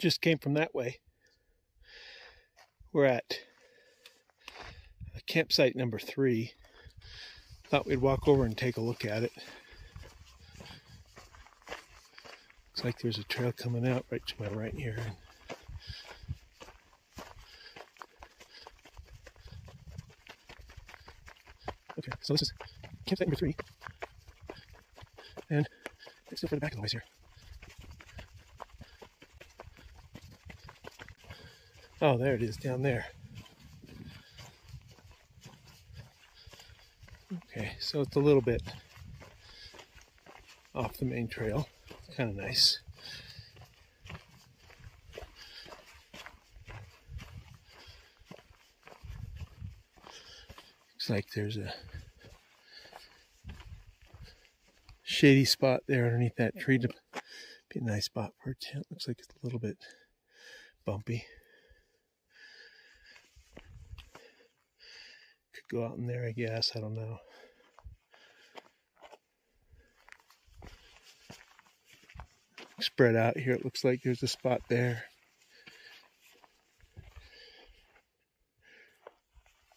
just came from that way. We're at campsite number 3. Thought we'd walk over and take a look at it. Looks like there's a trail coming out right to my right here. Okay, so this is campsite number 3. And it's still further back a ways here. Oh, there it is down there. Okay, so it's a little bit off the main trail. It's kind of nice. Looks like there's a shady spot there underneath that tree to be a nice spot for a tent. Looks like it's a little bit bumpy. Could go out in there, I guess. I don't know. Spread out here, it looks like there's a spot there.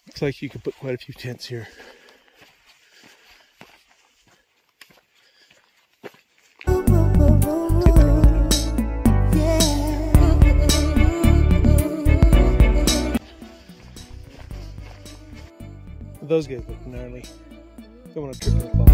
Looks like you could put quite a few tents here. Those guys look gnarly. Don't want to trip and fall.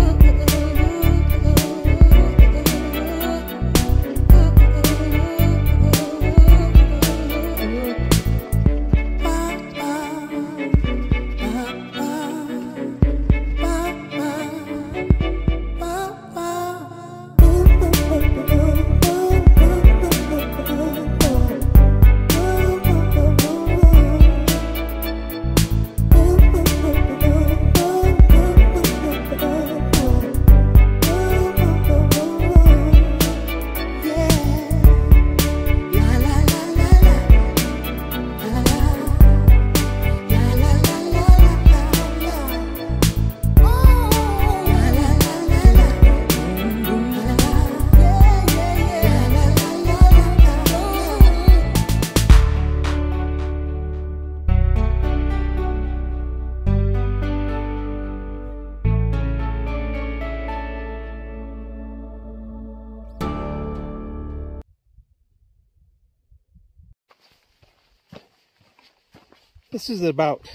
This is about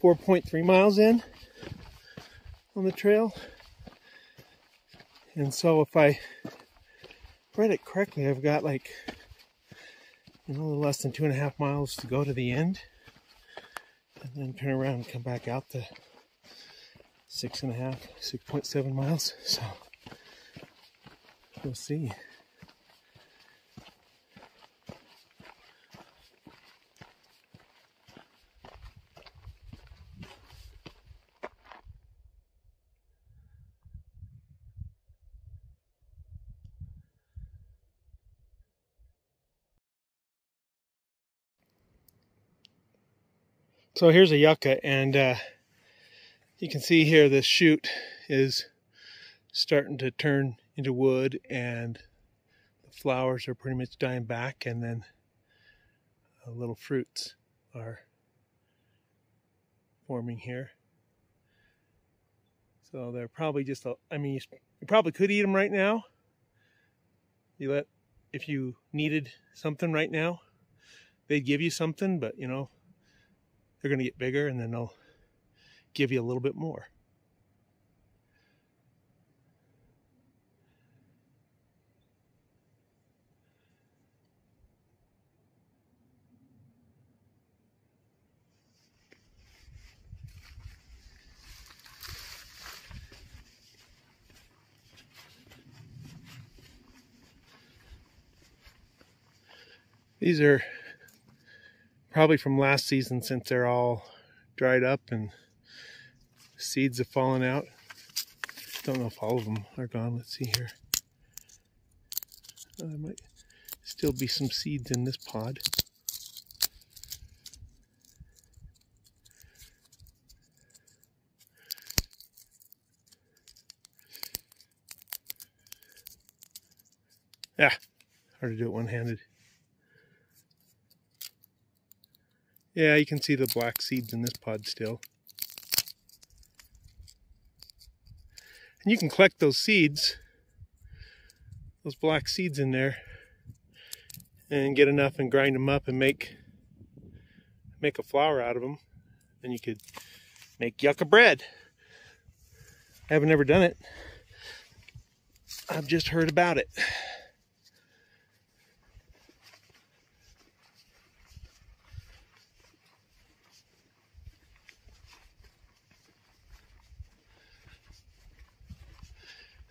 4.3 miles in on the trail. And so if I read it correctly, I've got like, a little less than 2.5 miles to go to the end. And then turn around and come back out to 6.7 miles. So we'll see. So here's a yucca, and you can see here this shoot is starting to turn into wood, and the flowers are pretty much dying back, and then little fruits are forming here. So they're probably just, I mean, you probably could eat them right now. If you needed something right now, they'd give you something, but they're going to get bigger, and then they'll give you a little bit more. These are probably from last season, since they're all dried up and seeds have fallen out. Don't know if all of them are gone. Let's see here. There might still be some seeds in this pod. Yeah, Hard to do it one-handed. Yeah, you can see the black seeds in this pod still. And you can collect those seeds, those black seeds in there, and get enough and grind them up and make a flour out of them. Then you could make yucca bread. I haven't ever done it. I've just heard about it.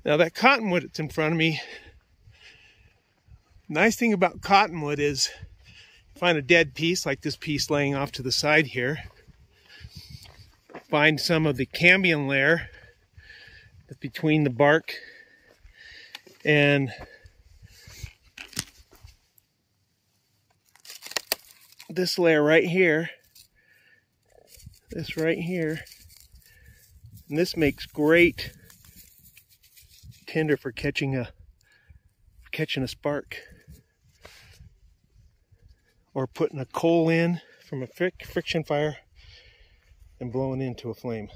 Now that cottonwood that's in front of me, nice thing about cottonwood is find a dead piece like this piece laying off to the side here. Find some of the cambium layer that's between the bark and this layer right here. This right here. And this makes great tinder for catching a spark, or putting a coal in from a friction fire and blowing into a flame.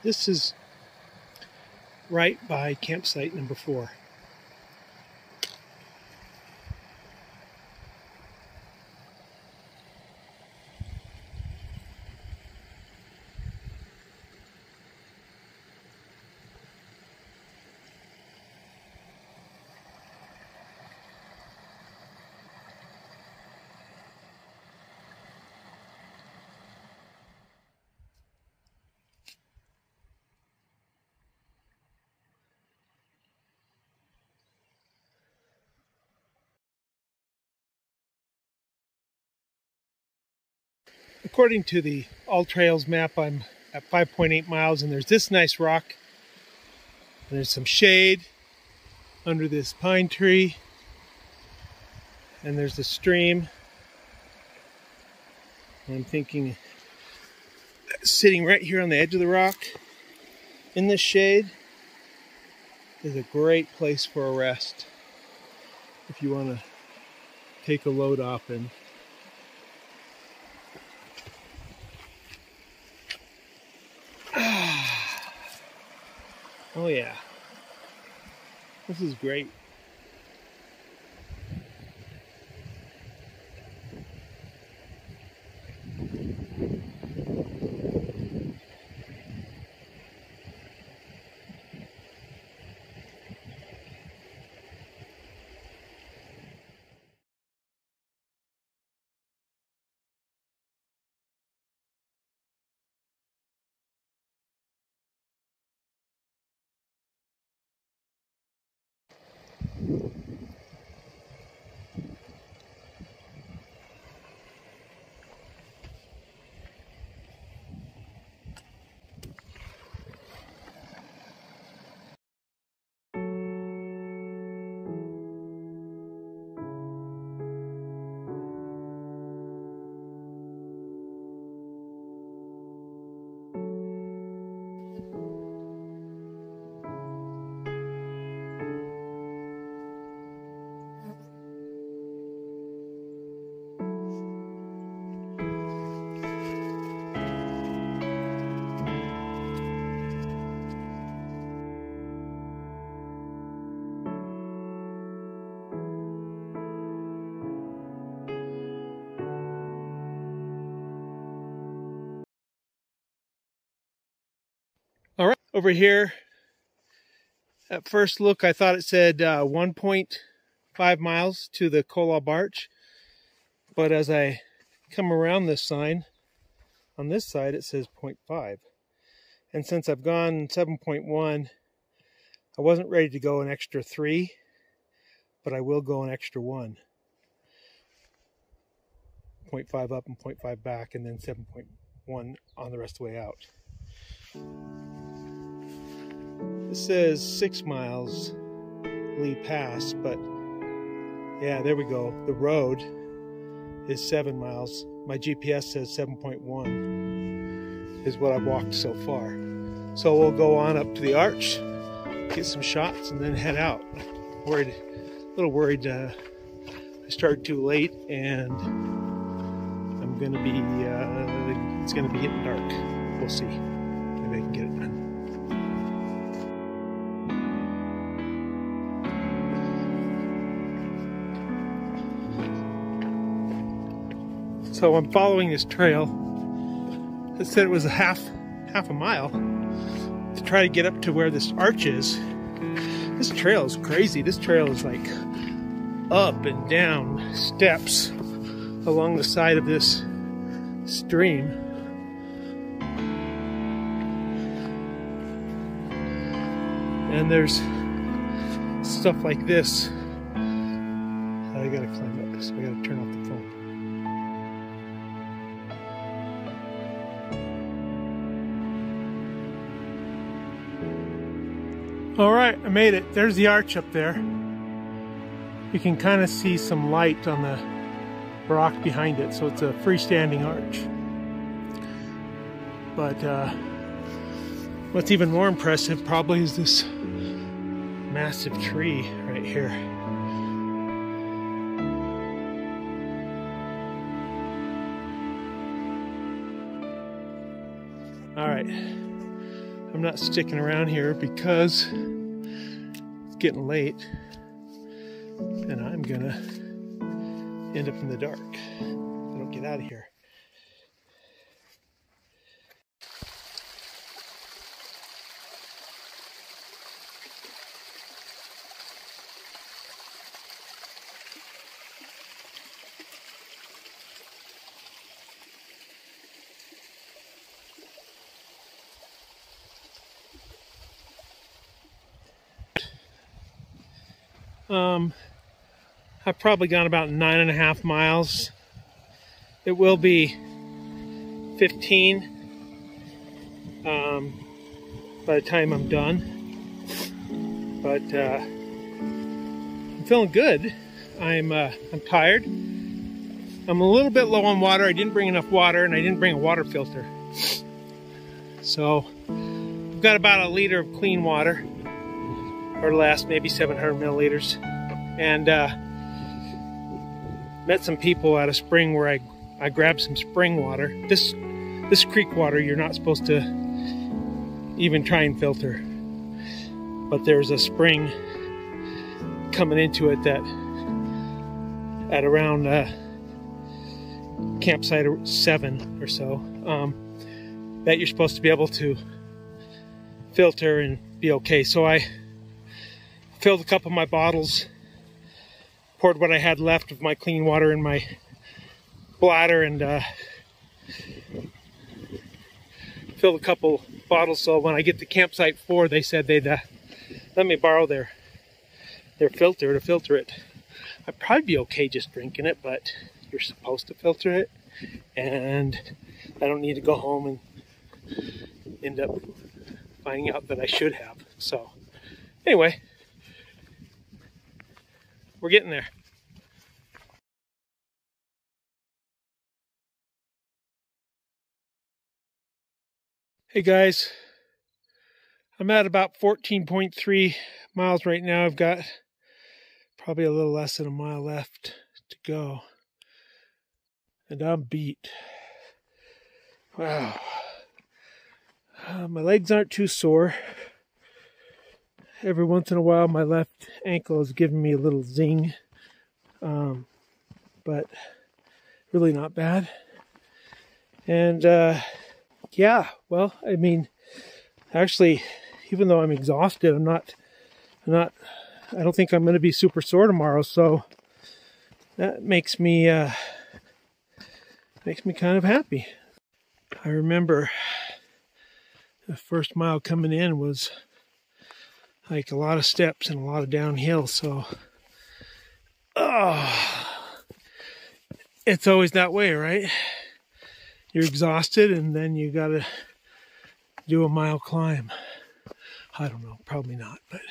This is right by campsite number 4. According to the All Trails map, I'm at 5.8 miles, and there's this nice rock. And there's some shade under this pine tree. And there's the stream. And I'm thinking, sitting right here on the edge of the rock in this shade is a great place for a rest if you want to take a load off. And oh yeah, this is great. All right, over here, at first look, I thought it said 1.5 miles to the Kolob Arch. But as I come around this sign, On this side it says 0.5. And since I've gone 7.1, I wasn't ready to go an extra 3, but I will go an extra 1. 0.5 up and 0.5 back, and then 7.1 on the rest of the way out. This says 6 miles Lee Pass, but yeah, there we go. The road is 7 miles. My GPS says 7.1 is what I've walked so far. So we'll go on up to the arch, get some shots, and then head out. A little worried I started too late, and I'm gonna be it's gonna be getting dark. We'll see. Maybe I can get it done. So I'm following this trail. It said it was a half a mile to try to get up to where this arch is. This trail is crazy. This trail is like up and down steps along the side of this stream. And there's stuff like this. I gotta climb up, so I gotta turn off the phone. All right, I made it. There's the arch up there. You can kind of see some light on the rock behind it, so it's a freestanding arch. But what's even more impressive probably is this massive tree right here. All right, I'm not sticking around here because it's getting late and I'm gonna end up in the dark if I don't get out of here. I've probably gone about 9.5 miles. It will be 15 by the time I'm done. But I'm feeling good. I'm tired. I'm a little bit low on water. I didn't bring enough water, and I didn't bring a water filter. So I've got about 1 liter of clean water, or less, maybe 700 milliliters. And met some people at a spring where I grabbed some spring water. This creek water you're not supposed to even try and filter. But there's a spring coming into it that at around campsite 7 or so that you're supposed to be able to filter and be okay. So I filled a couple of my bottles, poured what I had left of my clean water in my bladder, and filled a couple bottles. So when I get to campsite 4, they said they'd let me borrow their filter to filter it. I'd probably be okay just drinking it, but you're supposed to filter it, and I don't need to go home and end up finding out that I should have. So anyway, we're getting there. Hey guys, I'm at about 14.3 miles right now. I've got probably a little less than a mile left to go. And I'm beat. Wow. My legs aren't too sore. Every once in a while, my left ankle is giving me a little zing, but really not bad. And yeah, well, I mean, actually, even though I'm exhausted, I don't think I'm going to be super sore tomorrow. So that makes me kind of happy. I remember the first mile coming in was like a lot of steps and a lot of downhill, so it's always that way, right? You're exhausted and then you gotta do a mile climb. I don't know, probably not, but